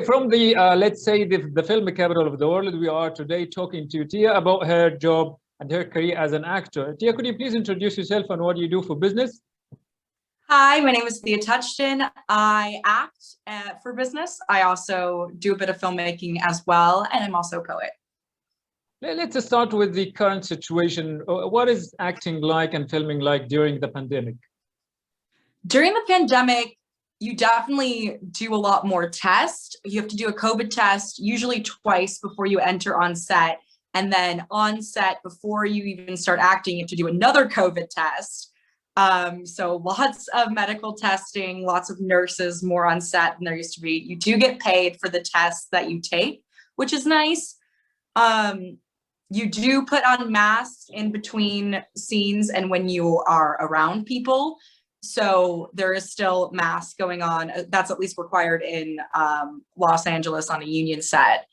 From the, let's say, the film capital of the world, we are today talking to Tia about her job and her career as an actor. Tia, could you please introduce yourself and what you do for business? Hi, my name is Thea Touchton. I act for business. I also do a bit of filmmaking as well, and I'm also a poet. Let's start with the current situation. What is acting like and filming like during the pandemic? During the pandemic, you definitely do a lot more tests. You have to do a COVID test, usually twice before you enter on set. And then on set, before you even start acting, you have to do another COVID test. So lots of medical testing, lots of nurses more on set than there used to be. You do get paid for the tests that you take, which is nice. You do put on masks in between scenes and when you are around people. So there is still masks going on. That's at least required in Los Angeles on a union set.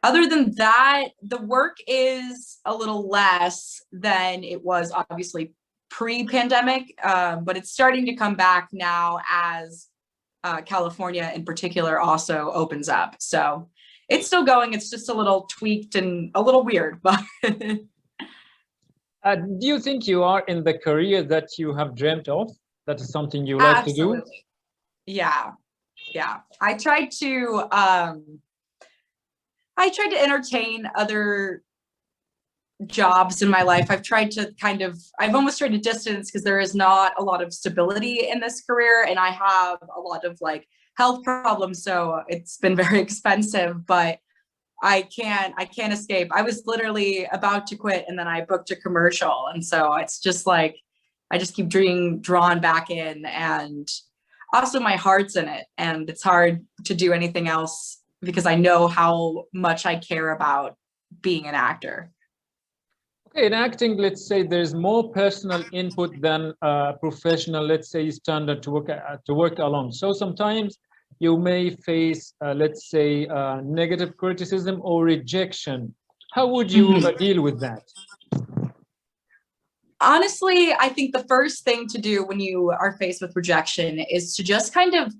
Other than that, the work is a little less than it was obviously pre-pandemic, but it's starting to come back now as California in particular also opens up. So it's still going. It's just a little tweaked and a little weird, but do you think you are in the career that you have dreamt of? That is something you like Absolutely. to do? Yeah. I tried to entertain other jobs in my life. I've almost tried to distance because there is not a lot of stability in this career, and I have a lot of like health problems, so it's been very expensive, but I can't escape. I was literally about to quit and then I booked a commercial, and so it's just like I just keep being drawn back in, and also my heart's in it, and it's hard to do anything else because I know how much I care about being an actor. Okay, in acting, let's say there's more personal input than professional, let's say, standard to work along. So sometimes you may face, let's say, negative criticism or rejection. How would you deal with that? Honestly, I think the first thing to do when you are faced with rejection is to just kind of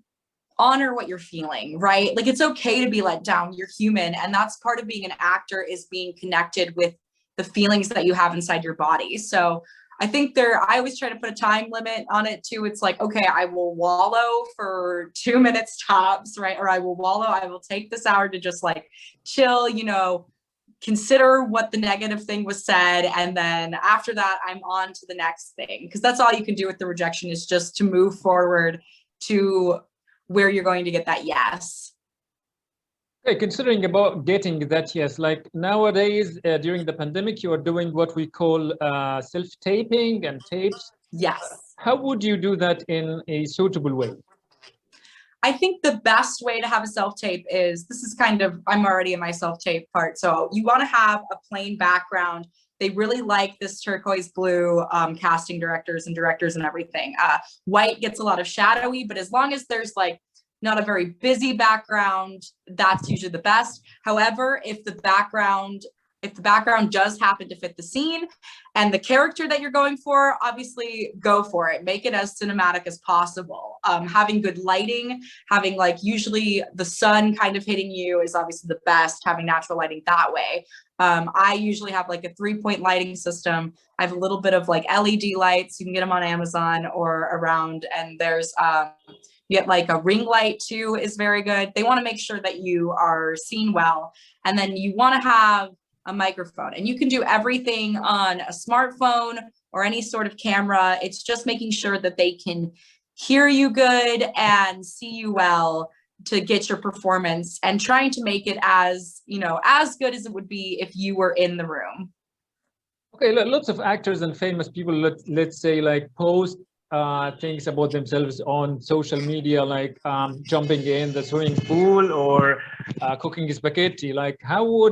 honor what you're feeling, right? Like, it's okay to be let down. You're human. And that's part of being an actor, is being connected with the feelings that you have inside your body. So I think I always try to put a time limit on it too. It's like, okay, I will wallow for 2 minutes tops, right? Or I will take this hour to just like chill, consider what the negative thing was said, and then after that I'm on to the next thing, because that's all you can do with the rejection, is just to move forward to where you're going to get that yes. Okay, considering about getting that yes, like nowadays during the pandemic, you are doing what we call self-taping and tapes. Yes. How would you do that in a suitable way? I think the best way to have a self-tape is, I'm already in my self-tape part. So you want to have a plain background. They really like this turquoise blue, casting directors and everything. White gets a lot of shadowy, but as long as there's like not a very busy background, that's usually the best. However, if the background does happen to fit the scene and the character that you're going for, obviously go for it. Make it as cinematic as possible. Having good lighting, having like usually the sun kind of hitting you is obviously the best, having natural lighting that way. I usually have like a 3-point lighting system. I have a little bit of like LED lights. You can get them on Amazon or around, and there's you get like a ring light too, is very good. They want to make sure that you are seen well. And then you want to have a microphone, and you can do everything on a smartphone or any sort of camera. It's just making sure that they can hear you good and see you well to get your performance, and trying to make it as good as it would be if you were in the room. Okay, lots of actors and famous people, let's say, like post things about themselves on social media, like jumping in the swimming pool or cooking spaghetti. Like, how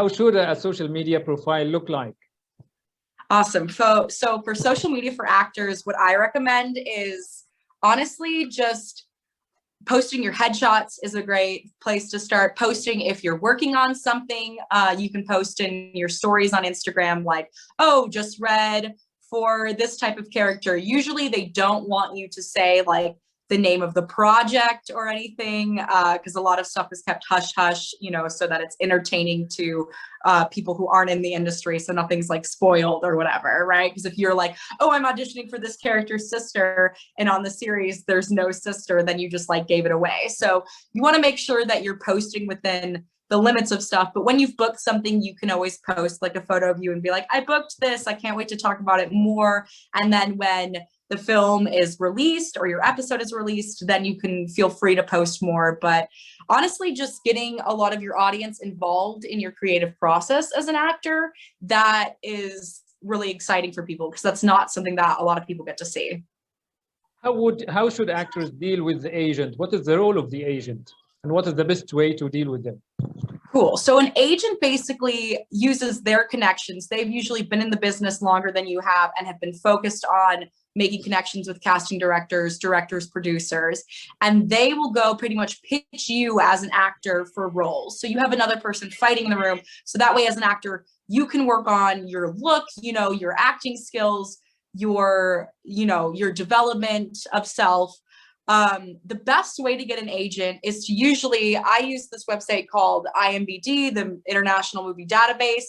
should a social media profile look like? Awesome. So for social media for actors, what I recommend is honestly just posting your headshots is a great place to start. Posting if you're working on something, you can post in your stories on Instagram, like, oh, just read for this type of character. Usually they don't want you to say like the name of the project or anything, because a lot of stuff is kept hush hush, you know, so that it's entertaining to people who aren't in the industry, so nothing's like spoiled or whatever, right? Because if you're like, oh, I'm auditioning for this character's sister, and on the series there's no sister, then you just like gave it away. So you want to make sure that you're posting within the limits of stuff, but when you've booked something, you can always post like a photo of you and be like, I booked this, I can't wait to talk about it more. And then when the film is released or your episode is released, then you can feel free to post more. But honestly, just getting a lot of your audience involved in your creative process as an actor, that is really exciting for people, because that's not something that a lot of people get to see. How should actors deal with the agent? What is the role of the agent, and what is the best way to deal with them? Cool. So an agent basically uses their connections. They've usually been in the business longer than you have and have been focused on making connections with casting directors, producers, and they will go pretty much pitch you as an actor for roles. So you have another person fighting in the room. So that way, as an actor, you can work on your look, you know, your acting skills, your development of self. The best way to get an agent is to I use this website called IMBD, the International Movie Database.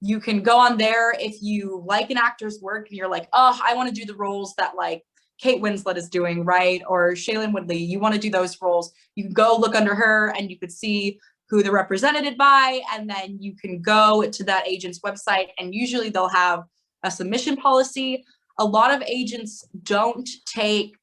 You can go on there if you like an actor's work and you're like, oh, I want to do the roles that like Kate Winslet is doing, right? Or Shailene Woodley, you want to do those roles. You can go look under her and you could see who they're represented by. And then you can go to that agent's website and usually they'll have a submission policy. A lot of agents don't take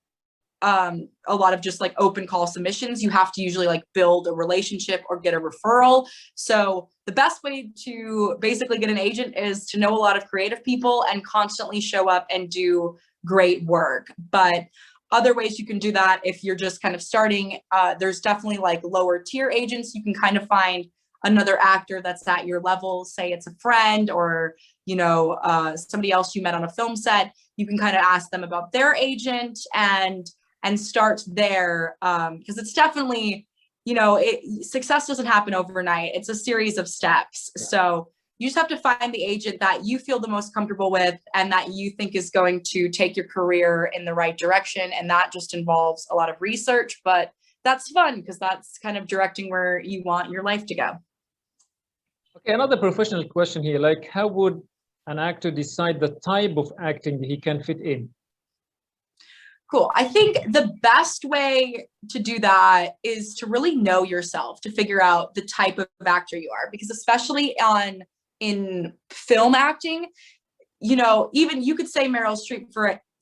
a lot of just like open call submissions. You have to usually like build a relationship or get a referral. So the best way to basically get an agent is to know a lot of creative people and constantly show up and do great work. But other ways you can do that, if you're just kind of starting, there's definitely like lower tier agents. You can kind of find another actor that's at your level, say it's a friend or, you know, somebody else you met on a film set. You can kind of ask them about their agent and start there, because it's definitely, you know, success doesn't happen overnight. It's a series of steps. Yeah. So you just have to find the agent that you feel the most comfortable with and that you think is going to take your career in the right direction. And that just involves a lot of research, but that's fun because that's kind of directing where you want your life to go. Okay, another professional question here, like how would an actor decide the type of acting he can fit in? Cool. I think the best way to do that is to really know yourself, to figure out the type of actor you are, because especially in film acting, you know, even you could say Meryl Streep,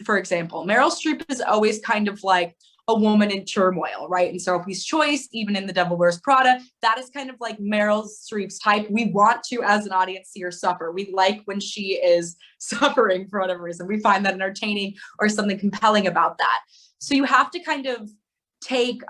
for example. Meryl Streep is always kind of like a woman in turmoil, right? And Sophie's Choice, even in The Devil Wears Prada, that is kind of like Meryl Streep's type. We want to, as an audience, see her suffer. We like when she is suffering for whatever reason. We find that entertaining or something compelling about that. So you have to kind of take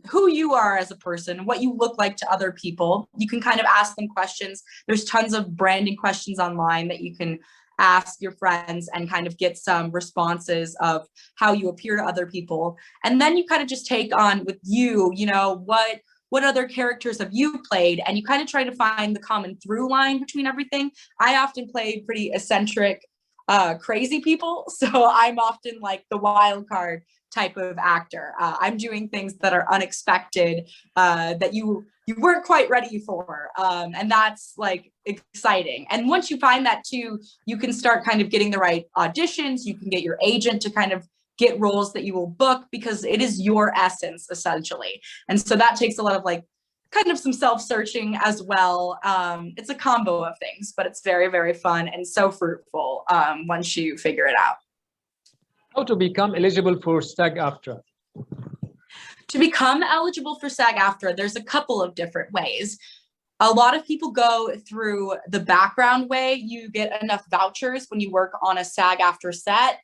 who you are as a person, what you look like to other people. You can kind of ask them questions. There's tons of branding questions online that you can ask your friends and kind of get some responses of how you appear to other people. And then you kind of just take on with you know, what other characters have you played? And you kind of try to find the common through line between everything. I often play pretty eccentric, crazy people. So I'm often like the wild card type of actor. I'm doing things that are unexpected, that you weren't quite ready for. And that's like exciting. And once you find that too, you can start kind of getting the right auditions. You can get your agent to kind of get roles that you will book, because it is your essence essentially. And so that takes a lot of like kind of some self-searching as well. It's a combo of things, but it's very, very fun and so fruitful once you figure it out. How to become eligible for SAG-AFTRA? To become eligible for SAG-AFTRA, there's a couple of different ways. A lot of people go through the background way. You get enough vouchers when you work on a SAG-AFTRA set.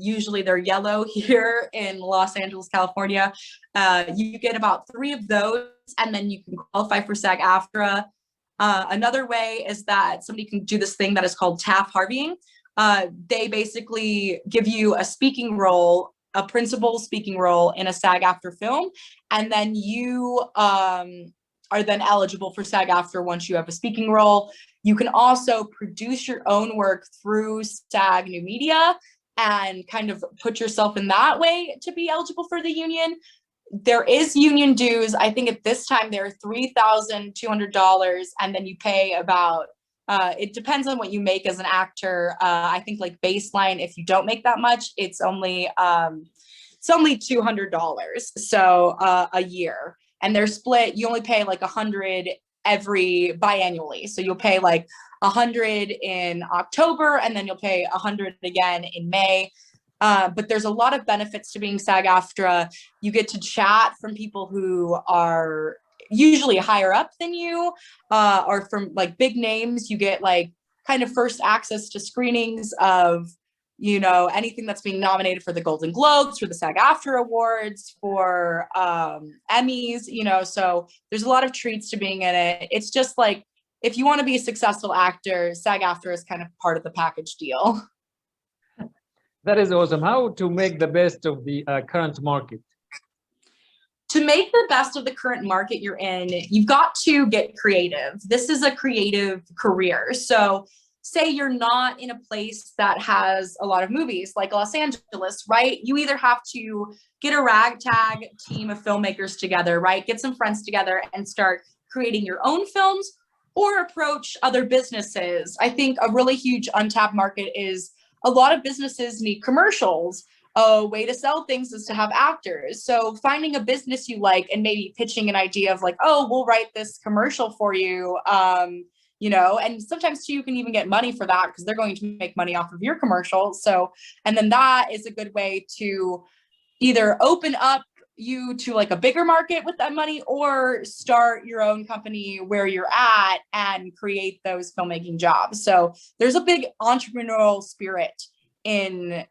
Usually they're yellow here in Los Angeles, California. You get about 3 of those, and then you can qualify for SAG-AFTRA. Another way is that somebody can do this thing that is called Taft-Harveying. They basically give you a speaking role, a principal speaking role in a SAG-AFTRA film, and then you are then eligible for SAG-AFTRA once you have a speaking role. You can also produce your own work through SAG New Media, and kind of put yourself in that way to be eligible for the union. There is union dues. I think at this time they're $3,200, and then you pay about, it depends on what you make as an actor. I think like baseline, if you don't make that much, it's only $200. So a year, and they're split. You only pay like 100 every biannually. So you'll pay like 100 in October, and then you'll pay 100 again in May. But there's a lot of benefits to being SAG-AFTRA. You get to chat from people who are usually higher up than you, or from like big names. You get like kind of first access to screenings of, you know, anything that's being nominated for the Golden Globes, for the SAG-AFTRA Awards, for Emmys, you know, so there's a lot of treats to being in it. It's just like, if you want to be a successful actor, SAG-AFTRA is kind of part of the package deal. That is awesome. How to make the best of the current market? To make the best of the current market you're in, you've got to get creative. This is a creative career. So say you're not in a place that has a lot of movies like Los Angeles, right? You either have to get a ragtag team of filmmakers together, right? Get some friends together and start creating your own films, or approach other businesses. I think a really huge untapped market is a lot of businesses need commercials. A way to sell things is to have actors. So finding a business you like and maybe pitching an idea of like, oh, we'll write this commercial for you. You know, and sometimes too, you can even get money for that because they're going to make money off of your commercial. So, and then that is a good way to either open up you to like a bigger market with that money, or start your own company where you're at and create those filmmaking jobs. So there's a big entrepreneurial spirit in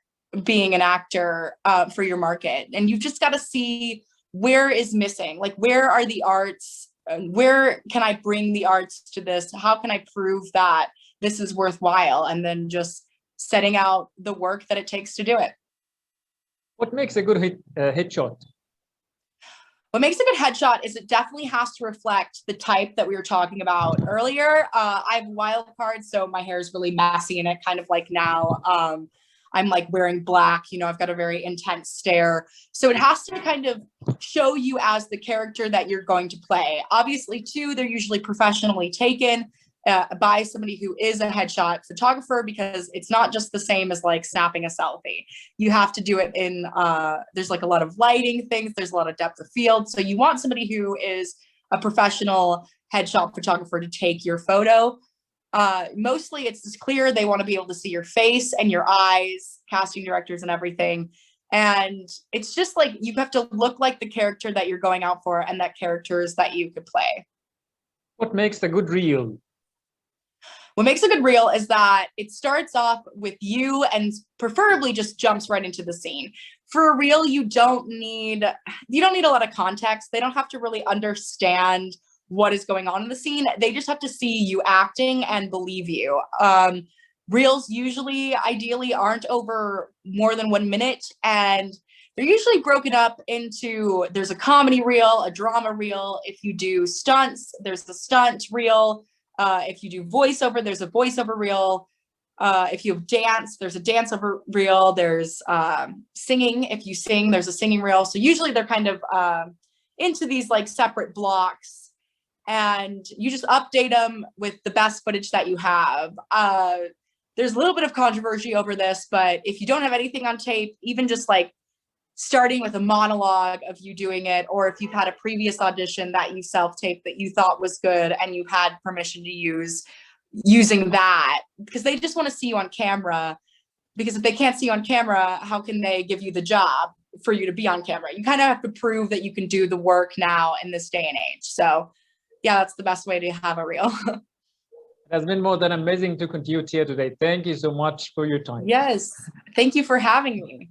being an actor for your market. And you've just got to see where is missing, like where are the arts, where can I bring the arts to this? How can I prove that this is worthwhile? And then just setting out the work that it takes to do it. What makes a good headshot? What makes a good headshot is it definitely has to reflect the type that we were talking about earlier. I have wild cards, so my hair is really messy and it kind of like now I'm like wearing black, you know, I've got a very intense stare. So it has to kind of show you as the character that you're going to play. Obviously too, they're usually professionally taken by somebody who is a headshot photographer, because it's not just the same as like snapping a selfie. You have to do it in, there's like a lot of lighting things, there's a lot of depth of field. So you want somebody who is a professional headshot photographer to take your photo. Mostly it's just clear. They want to be able to see your face and your eyes, casting directors and everything. And it's just like, you have to look like the character that you're going out for and that characters that you could play. What makes a good reel? What makes a good reel is that it starts off with you and preferably just jumps right into the scene. For a reel, you don't need a lot of context. They don't have to really understand what is going on in the scene. They just have to see you acting and believe you. Reels usually, ideally, aren't over more than 1 minute, and they're usually broken up into, there's a comedy reel, a drama reel. If you do stunts, there's the stunt reel. If you do voiceover, there's a voiceover reel. If you have dance, there's a dance over reel. There's singing. If you sing, there's a singing reel. So usually they're kind of into these like separate blocks, and you just update them with the best footage that you have. There's a little bit of controversy over this, but if you don't have anything on tape, even just like starting with a monologue of you doing it, or if you've had a previous audition that you self-taped that you thought was good and you've had permission to using that, because they just want to see you on camera, because if they can't see you on camera, how can they give you the job for you to be on camera? You kind of have to prove that you can do the work now in this day and age. So yeah, that's the best way to have a reel. It has been more than amazing to continue here today. Thank you so much for your time. Yes, thank you for having me.